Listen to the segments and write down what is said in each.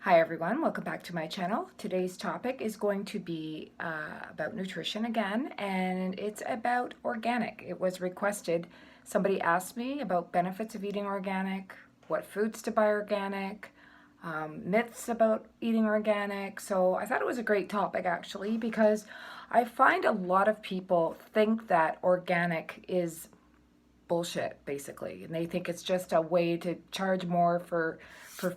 Hi everyone, welcome back to my channel. Today's topic is going to be about nutrition again, and it's about organic. It was requested. Somebody asked me about benefits of eating organic, what foods to buy organic, myths about eating organic. So I thought it was a great topic actually, because I find a lot of people think that organic is bullshit basically, and they think it's just a way to charge more for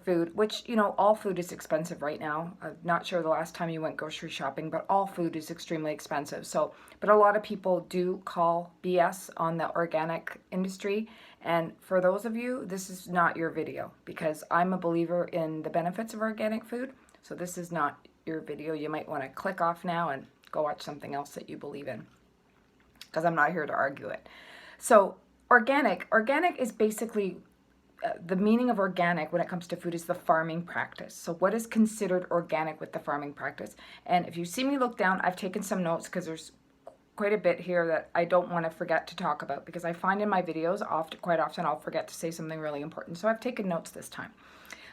food, which, you know, all food is expensive right now. I'm not sure the last time you went grocery shopping, but all food is extremely expensive. So but a lot of people do call BS on the organic industry, and for those of you, this is not your video, because I'm a believer in the benefits of organic food. So this is not your video. You might want to click off now and go watch something else that you believe in, because I'm not here to argue it. So organic is basically the meaning of organic when it comes to food is the farming practice. So what is considered organic with the farming practice? And if you see me look down, I've taken some notes because there's quite a bit here that I don't want to forget to talk about, because I find in my videos quite often I'll forget to say something really important. So I've taken notes this time.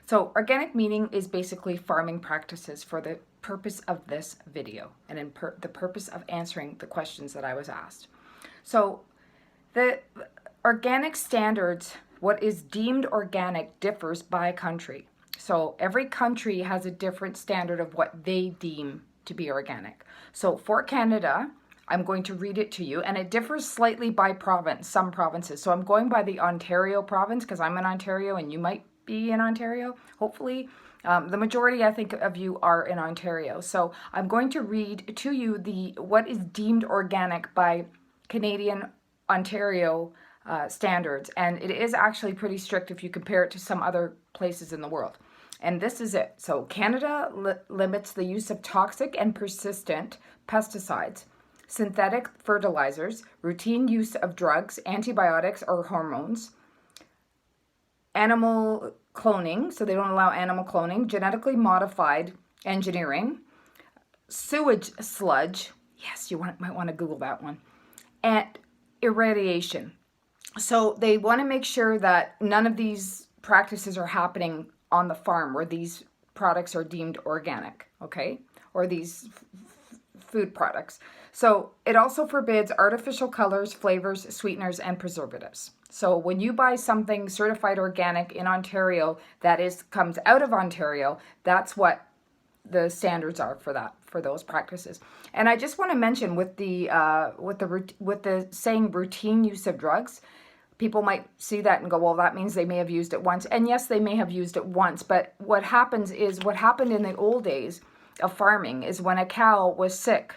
So organic meaning is basically farming practices for the purpose of this video and the purpose of answering the questions that I was asked. So the organic standards, what is deemed organic, differs by country. So every country has a different standard of what they deem to be organic. So for Canada, I'm going to read it to you, and it differs slightly by province, some provinces. So I'm going by the Ontario province because I'm in Ontario and you might be in Ontario, hopefully. The majority, I think, of you are in Ontario. So I'm going to read to you what is deemed organic by Canadian Ontario standards, and it is actually pretty strict if you compare it to some other places in the world. And this is it. So Canada limits the use of toxic and persistent pesticides, synthetic fertilizers, routine use of drugs, antibiotics or hormones, animal cloning, so they don't allow animal cloning, genetically modified engineering, sewage sludge, yes, you might want to Google that one, and irradiation. So they want to make sure that none of these practices are happening on the farm where these products are deemed organic, okay? Or these food products. So it also forbids artificial colors, flavors, sweeteners, and preservatives. So when you buy something certified organic in Ontario that comes out of Ontario, that's what the standards are for those practices. And I just want to mention with the saying routine use of drugs, people might see that and go, well, that means they may have used it once. And yes, they may have used it once, but what happened in the old days of farming is when a cow was sick,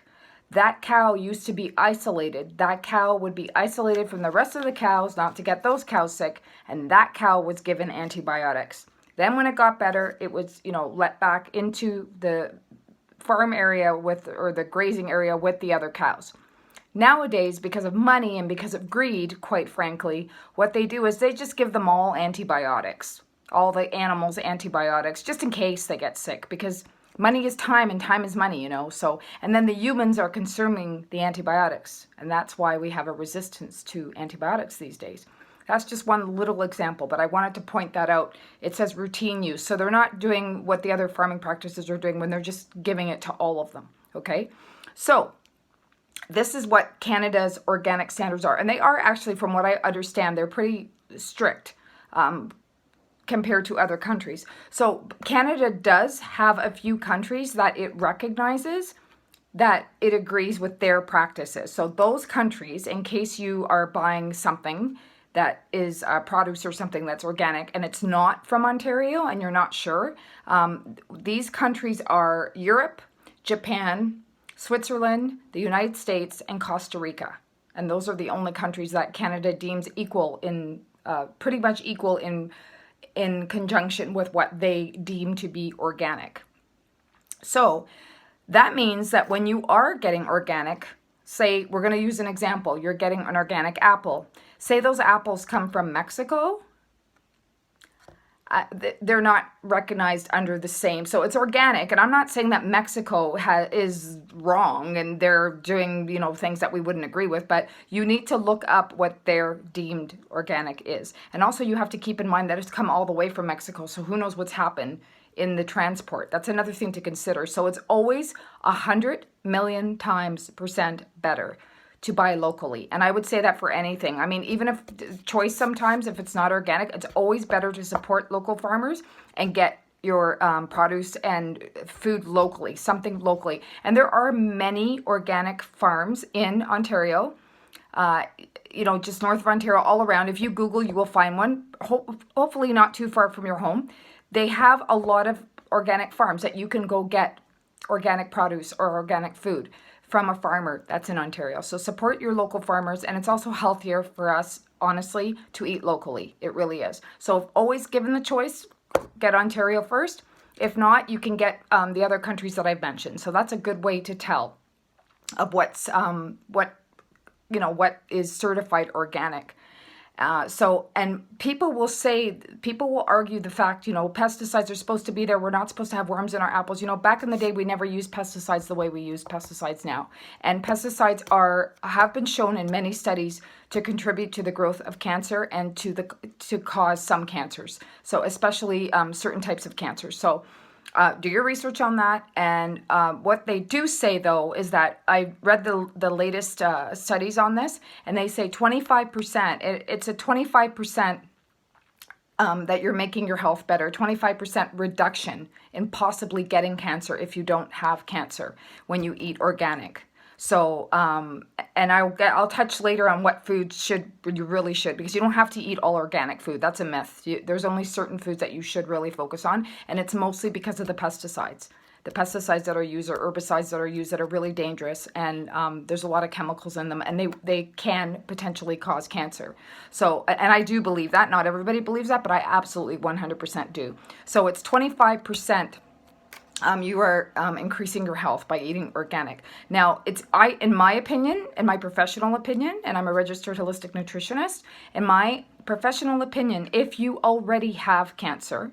that cow used to be isolated. That cow would be isolated from the rest of the cows, not to get those cows sick, and that cow was given antibiotics. Then when it got better, it was, let back into the farm area or the grazing area with the other cows. Nowadays, because of money and because of greed, quite frankly, what they do is they just give them all antibiotics, all the animals antibiotics, just in case they get sick, because money is time and time is money, So, and then the humans are consuming the antibiotics, and that's why we have a resistance to antibiotics these days. That's just one little example, but I wanted to point that out. It says routine use, so they're not doing what the other farming practices are doing when they're just giving it to all of them, okay? So this is what Canada's organic standards are, and they are actually, from what I understand, they're pretty strict compared to other countries. So Canada does have a few countries that it recognizes that it agrees with their practices. So those countries, in case you are buying something that is produce or something that's organic and it's not from Ontario and you're not sure, these countries are Europe, Japan, Switzerland, the United States, and Costa Rica. And those are the only countries that Canada deems equal pretty much equal in conjunction with what they deem to be organic. So that means that when you are getting organic, say, we're going to use an example, you're getting an organic apple. Say those apples come from Mexico. they're not recognized under the same. So it's organic, and I'm not saying that Mexico is wrong and they're doing, things that we wouldn't agree with, but you need to look up what their deemed organic is. And also you have to keep in mind that it's come all the way from Mexico, so who knows what's happened in the transport. That's another thing to consider. So it's always 100 million times percent better to buy locally. And I would say that for anything. I mean, even if choice, sometimes if it's not organic, it's always better to support local farmers and get your produce and food locally, something locally. And there are many organic farms in Ontario, just north of Ontario, all around. If you Google, you will find one, hopefully not too far from your home. They have a lot of organic farms that you can go get organic produce or organic food from a farmer that's in Ontario. So support your local farmers, and it's also healthier for us, honestly, to eat locally. It really is. So always given the choice, get Ontario first. If not, you can get the other countries that I've mentioned. So that's a good way to tell of what is certified organic. And people will argue the fact, pesticides are supposed to be there. We're not supposed to have worms in our apples. Back in the day, we never used pesticides the way we use pesticides now. And pesticides have been shown in many studies to contribute to the growth of cancer and to cause some cancers. So especially certain types of cancers. So do your research on that. And what they do say, though, is that I read the latest studies on this, and they say 25%, it's a 25% that you're making your health better, 25% reduction in possibly getting cancer if you don't have cancer when you eat organic. So, and I'll touch later on what foods you really should, because you don't have to eat all organic food. That's a myth. There's only certain foods that you should really focus on, and it's mostly because of the pesticides. The pesticides that are used, or herbicides that are used, that are really dangerous, and there's a lot of chemicals in them, and they can potentially cause cancer. So, and I do believe that. Not everybody believes that, but I absolutely 100% do. So it's 25%. You are increasing your health by eating organic. Now, in my opinion, in my professional opinion, and I'm a registered holistic nutritionist, in my professional opinion, if you already have cancer,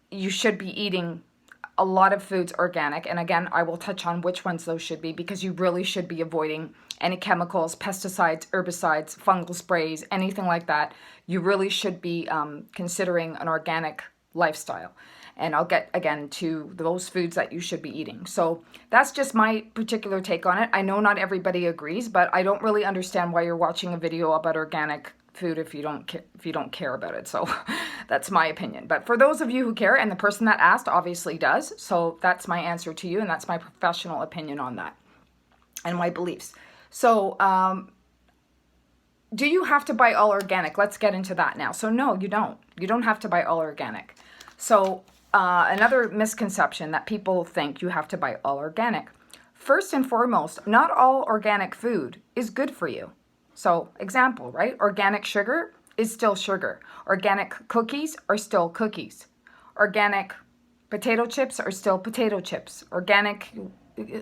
you should be eating a lot of foods organic. And again, I will touch on which ones those should be, because you really should be avoiding any chemicals, pesticides, herbicides, fungal sprays, anything like that. You really should be considering an organic lifestyle. And I'll get, again, to those foods that you should be eating. So that's just my particular take on it. I know not everybody agrees, but I don't really understand why you're watching a video about organic food if you don't care about it. So that's my opinion. But for those of you who care, and the person that asked obviously does, so that's my answer to you, and that's my professional opinion on that and my beliefs. So do you have to buy all organic? Let's get into that now. So no, you don't. You don't have to buy all organic. So another misconception that people think you have to buy all organic. First and foremost, not all organic food is good for you. So example, right? Organic sugar is still sugar. Organic cookies are still cookies. Organic potato chips are still potato chips. Organic,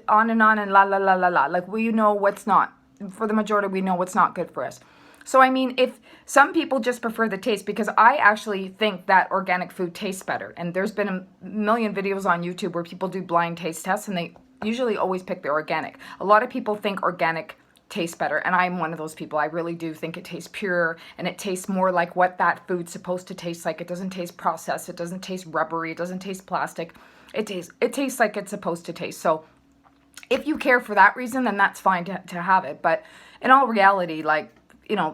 on and la la la la la. Like, we know what's not. For the majority, we know what's not good for us. So, I mean, if some people just prefer the taste, because I actually think that organic food tastes better. And there's been a million videos on YouTube where people do blind taste tests, and they usually always pick the organic. A lot of people think organic tastes better, and I'm one of those people. I really do think it tastes pure, and it tastes more like what that food's supposed to taste like. It doesn't taste processed. It doesn't taste rubbery. It doesn't taste plastic. It tastes like it's supposed to taste. So if you care for that reason, then that's fine to have it. But in all reality, like,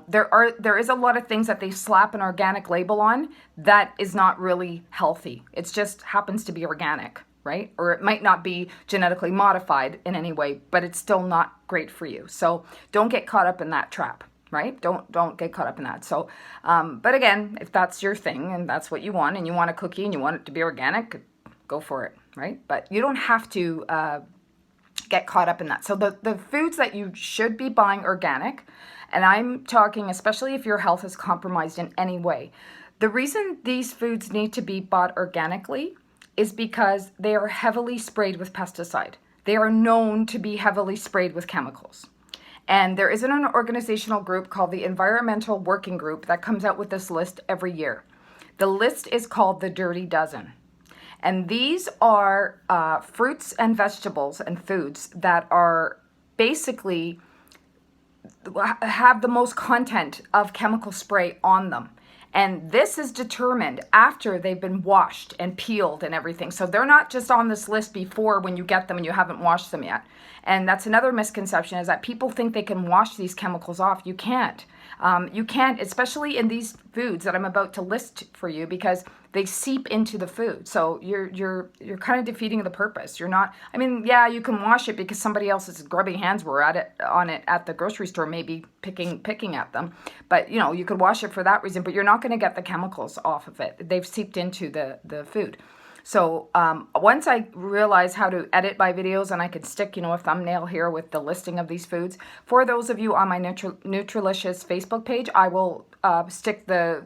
there is a lot of things that they slap an organic label on that is not really healthy. It just happens to be organic, right? Or it might not be genetically modified in any way, but it's still not great for you. So don't get caught up in that trap, right? Don't get caught up in that. So, but again, if that's your thing and that's what you want, and you want a cookie and you want it to be organic, go for it, right? But you don't have to get caught up in that. So the foods that you should be buying organic, and I'm talking especially if your health is compromised in any way. The reason these foods need to be bought organically is because they are heavily sprayed with pesticide. They are known to be heavily sprayed with chemicals. And there is an organizational group called the Environmental Working Group that comes out with this list every year. The list is called the Dirty Dozen. And these are fruits and vegetables and foods that are basically have the most content of chemical spray on them. And this is determined after they've been washed and peeled and everything. So they're not just on this list before when you get them and you haven't washed them yet. And that's another misconception, is that people think they can wash these chemicals off. You can't. You can't, especially in these foods that I'm about to list for you, because they seep into the food. So you're kind of defeating the purpose. You're not, I mean, yeah, you can wash it because somebody else's grubby hands were on it at the grocery store, maybe picking at them. But you could wash it for that reason, but you're not going to get the chemicals off of it. They've seeped into the food. So once I realized how to edit my videos, and I could stick, a thumbnail here with the listing of these foods. For those of you on my Nutrilicious Facebook page, I will stick the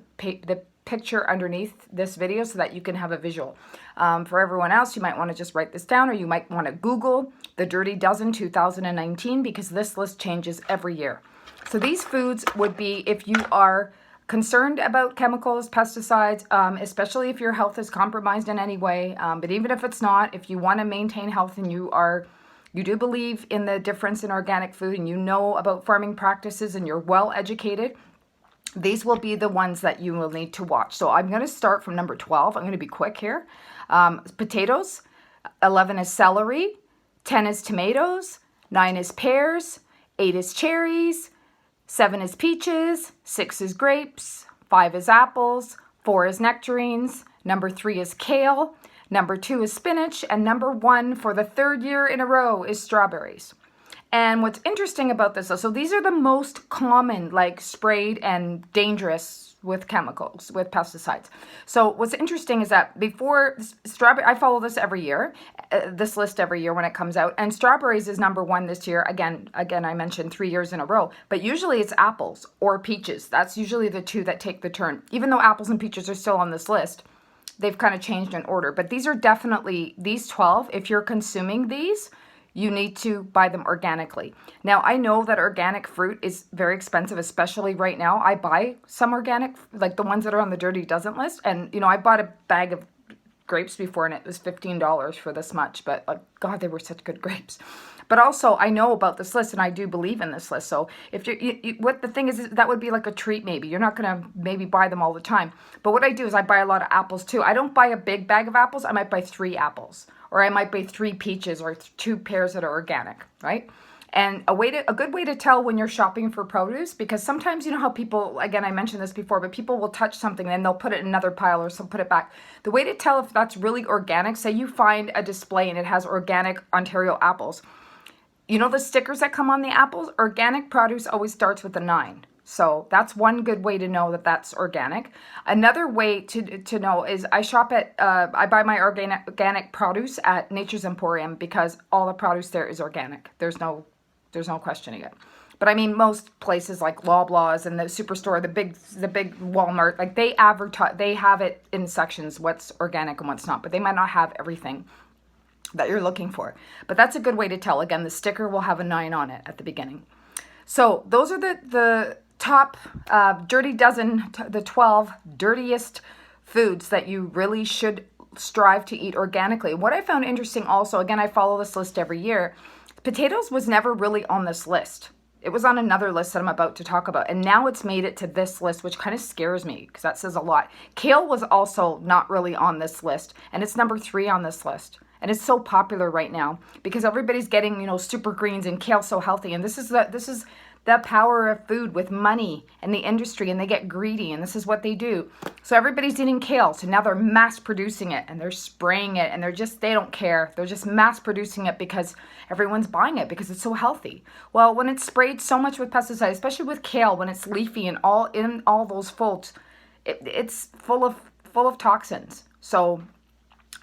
picture underneath this video so that you can have a visual. For everyone else, you might want to just write this down, or you might want to Google the Dirty Dozen 2019, because this list changes every year. So these foods would be, if you are concerned about chemicals, pesticides, especially if your health is compromised in any way. But even if it's not, if you want to maintain health and you do believe in the difference in organic food, and you know about farming practices and you're well educated, these will be the ones that you will need to watch. So I'm going to start from number 12. I'm going to be quick here. Potatoes, 11 is celery, 10 is tomatoes, 9 is pears, 8 is cherries, 7 is peaches, 6 is grapes, 5 is apples, 4 is nectarines, number 3 is kale, number 2 is spinach, and number 1 for the 3rd year in a row is strawberries. And what's interesting about this, so these are the most common, like sprayed and dangerous with chemicals, with pesticides. So what's interesting is that before strawberry, I follow this every year, this list every year when it comes out, and strawberries is number 1 this year. Again, I mentioned 3 years in a row, but usually it's apples or peaches. That's usually the 2 that take the turn. Even though apples and peaches are still on this list, they've kind of changed in order. But these are definitely, these 12, if you're consuming these, you need to buy them organically. Now, I know that organic fruit is very expensive, especially right now. I buy some organic, like the ones that are on the Dirty Dozen list. And, I bought a bag of grapes before, and it was $15 for this much. But, God, they were such good grapes. But also, I know about this list, and I do believe in this list. So if what the thing is that would be like a treat maybe. You're not going to maybe buy them all the time. But what I do is I buy a lot of apples too. I don't buy a big bag of apples. I might buy 3 apples. Or I might buy 3 peaches or 2 pears that are organic, right? And a good way to tell when you're shopping for produce, because sometimes you know how people, again, I mentioned this before, but people will touch something and then they'll put it in another pile or put it back. The way to tell if that's really organic, say you find a display and it has organic Ontario apples. You know the stickers that come on the apples? Organic produce always starts with a 9. So that's one good way to know that that's organic. Another way to know is I buy my organic produce at Nature's Emporium, because all the produce there is organic. There's no questioning it. But I mean, most places like Loblaws and the Superstore, the big Walmart, like they have it in sections what's organic and what's not, but they might not have everything that you're looking for. But that's a good way to tell. Again, the sticker will have a 9 on it at the beginning. So those are the top Dirty Dozen, the 12 dirtiest foods that you really should strive to eat organically. What I found interesting also, again, I follow this list every year, potatoes was never really on this list. It was on another list that I'm about to talk about, and now it's made it to this list, which kind of scares me because that says a lot. Kale was also not really on this list, and it's number 3 on this list. And it's so popular right now because everybody's getting, super greens, and kale's so healthy. And this is the power of food with money and the industry, and they get greedy, and this is what they do. So everybody's eating kale. So now they're mass producing it, and they're spraying it, and they don't care. They're just mass producing it because everyone's buying it because it's so healthy. Well, when it's sprayed so much with pesticides, especially with kale, when it's leafy and all those folds, it's full of toxins. So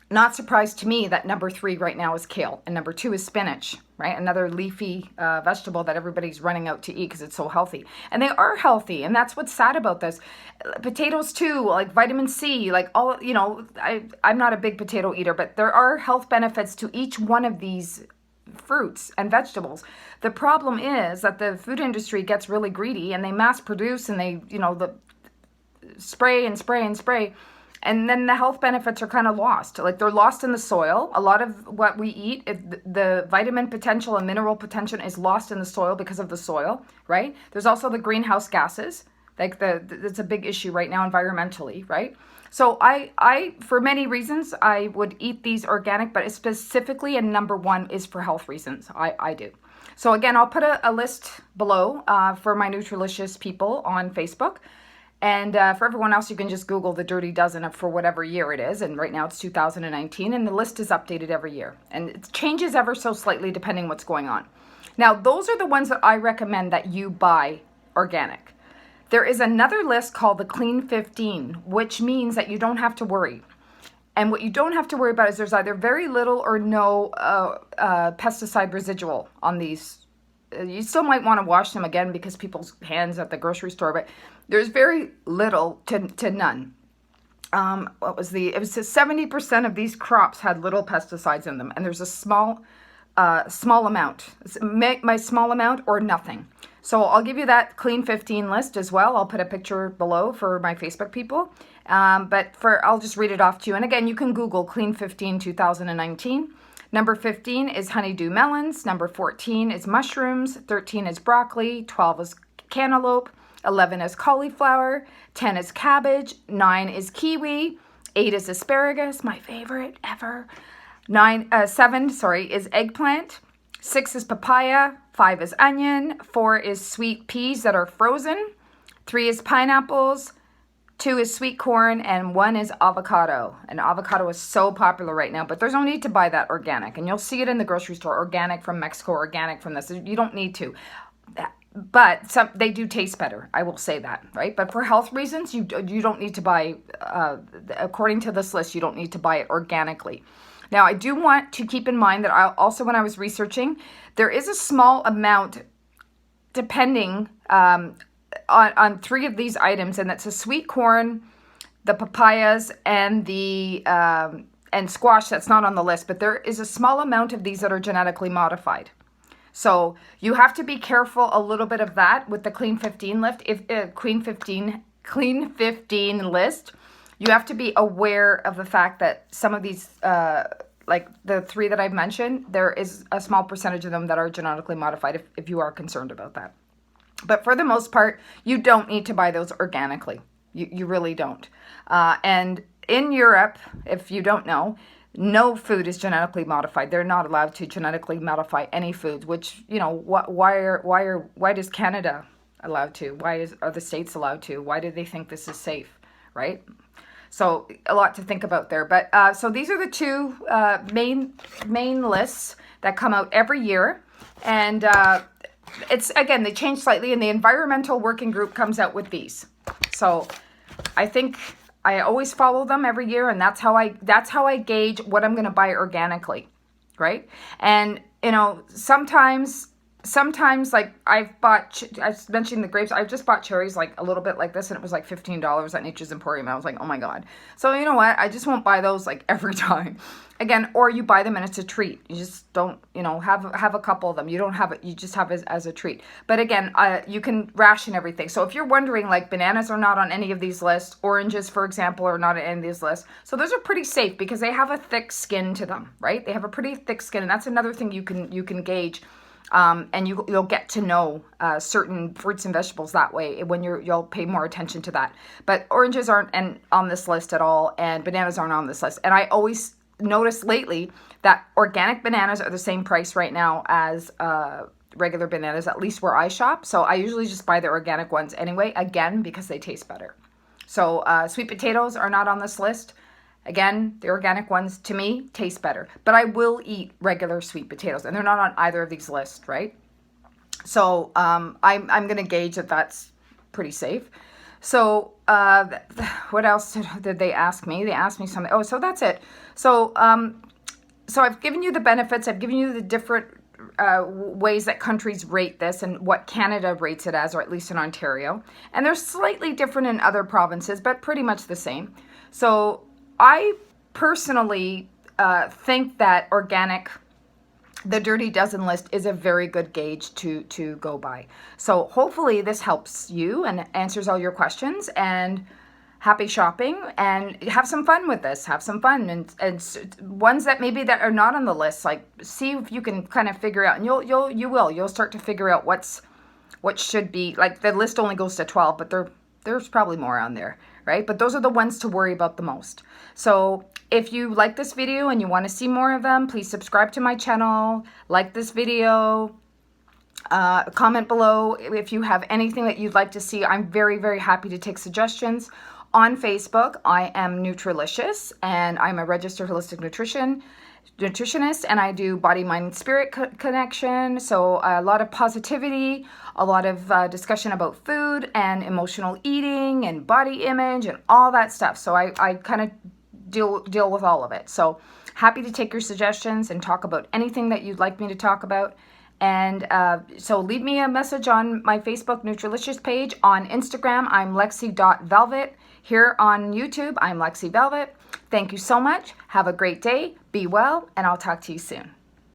not surprised to me that number 3 right now is kale, and number 2 is spinach, right? Another leafy vegetable that everybody's running out to eat because it's so healthy. And they are healthy, and that's what's sad about this. Potatoes too, like vitamin C, like all, I'm not a big potato eater, but there are health benefits to each one of these fruits and vegetables. The problem is that the food industry gets really greedy, and they mass produce, and they, the spray and spray and spray. And then the health benefits are kind of lost. Like they're lost in the soil. A lot of what we eat, the vitamin potential and mineral potential is lost in the soil because of the soil, right? There's also the greenhouse gases. Like it's a big issue right now environmentally, right? So I for many reasons, I would eat these organic, but specifically, and number one is for health reasons. I do. So again, I'll put a list below for my Nutrilicious people on Facebook. And for everyone else, you can just Google the Dirty Dozen for whatever year it is. And right now it's 2019, and the list is updated every year. And it changes ever so slightly depending what's going on. Now, those are the ones that I recommend that you buy organic. There is another list called the Clean 15, which means that you don't have to worry. And what you don't have to worry about is there's either very little or no pesticide residual on these. You still might want to wash them again because people's hands at the grocery store, but there's very little to none. It was 70% of these crops had little pesticides in them, and there's a small amount. My small amount or nothing. So I'll give you that Clean 15 list as well. I'll put a picture below for my Facebook people. But I'll just read it off to you. And again, you can Google Clean 15 2019. Number 15 is honeydew melons. Number 14 is mushrooms. 13 is broccoli. 12 is cantaloupe. 11 is cauliflower. 10 is cabbage. 9 is kiwi. 8 is asparagus, my favorite ever. 7 is eggplant. 6 is papaya. 5 is onion. 4 is sweet peas that are frozen. 3 is pineapples. 2 is sweet corn, and 1 is avocado. And avocado is so popular right now, but there's no need to buy that organic. And you'll see it in the grocery store, organic from Mexico, organic from this. You don't need to. But they do taste better, I will say that, right? But for health reasons, you don't need to buy, according to this list, you don't need to buy it organically. Now, I do want to keep in mind that also when I was researching, there is a small amount, depending on 3 of these items, and that's the sweet corn, the papayas, and the and squash. That's not on the list, but there is a small amount of these that are genetically modified. So you have to be careful a little bit of that with the Clean 15 list. Clean 15 list, you have to be aware of the fact that some of these, like the 3 that I've mentioned, there is a small percentage of them that are genetically modified if you are concerned about that. But for the most part, you don't need to buy those organically. You really don't. And in Europe, if you don't know, no food is genetically modified. They're not allowed to genetically modify any foods, which, why does Canada allowed to? Why are the states allowed to? Why do they think this is safe, right? So a lot to think about there. But so these are the 2 main lists that come out every year. And it's, again, they change slightly, and the Environmental Working Group comes out with these. So I think I always follow them every year, and that's how I gauge what I'm going to buy organically, right? And sometimes like I mentioned the grapes. I just bought cherries like a little bit like this, and it was like $15 at Nature's Emporium. I was like, oh my God. So you know what? I just won't buy those like every time. Again, or you buy them and it's a treat. You just don't, have a couple of them. You don't have it. You just have it as a treat. But again, you can ration everything. So if you're wondering, like, bananas are not on any of these lists. Oranges, for example, are not on any of these lists. So those are pretty safe because they have a thick skin to them, right? They have a pretty thick skin, and that's another thing you can gauge. And you'll get to know certain fruits and vegetables that way when you'll pay more attention to that. But oranges aren't on this list at all, and bananas aren't on this list. And I always noticed lately that organic bananas are the same price right now as regular bananas, at least where I shop. So I usually just buy the organic ones anyway, again, because they taste better. So sweet potatoes are not on this list. Again, the organic ones, to me, taste better. But I will eat regular sweet potatoes, and they're not on either of these lists, right? So I'm going to gauge that that's pretty safe. So what else did they ask me? They asked me something. Oh, so that's it. So I've given you the benefits. I've given you the different ways that countries rate this and what Canada rates it as, or at least in Ontario. And they're slightly different in other provinces, but pretty much the same. So I personally think that the Dirty Dozen list is a very good gauge to go by. So hopefully this helps you and answers all your questions. And happy shopping and have some fun with this. Have some fun, and ones that maybe that are not on the list, like see if you can kind of figure out, and you'll start to figure out what should be. Like the list only goes to 12, but there's probably more on there, right? But those are the ones to worry about the most. So if you like this video and you want to see more of them, please subscribe to my channel, like this video, comment below if you have anything that you'd like to see. I'm very, very happy to take suggestions. On Facebook, I am Nutrilicious, and I'm a registered holistic nutritionist, and I do body, mind, and spirit connection. So a lot of positivity, a lot of discussion about food and emotional eating and body image and all that stuff. So I kind of deal with all of it. So happy to take your suggestions and talk about anything that you'd like me to talk about. And so leave me a message on my Facebook Nutrilicious page. On Instagram, I'm lexi.velvet. Here on YouTube, I'm Lexi Velvet. Thank you so much. Have a great day. Be well, and I'll talk to you soon.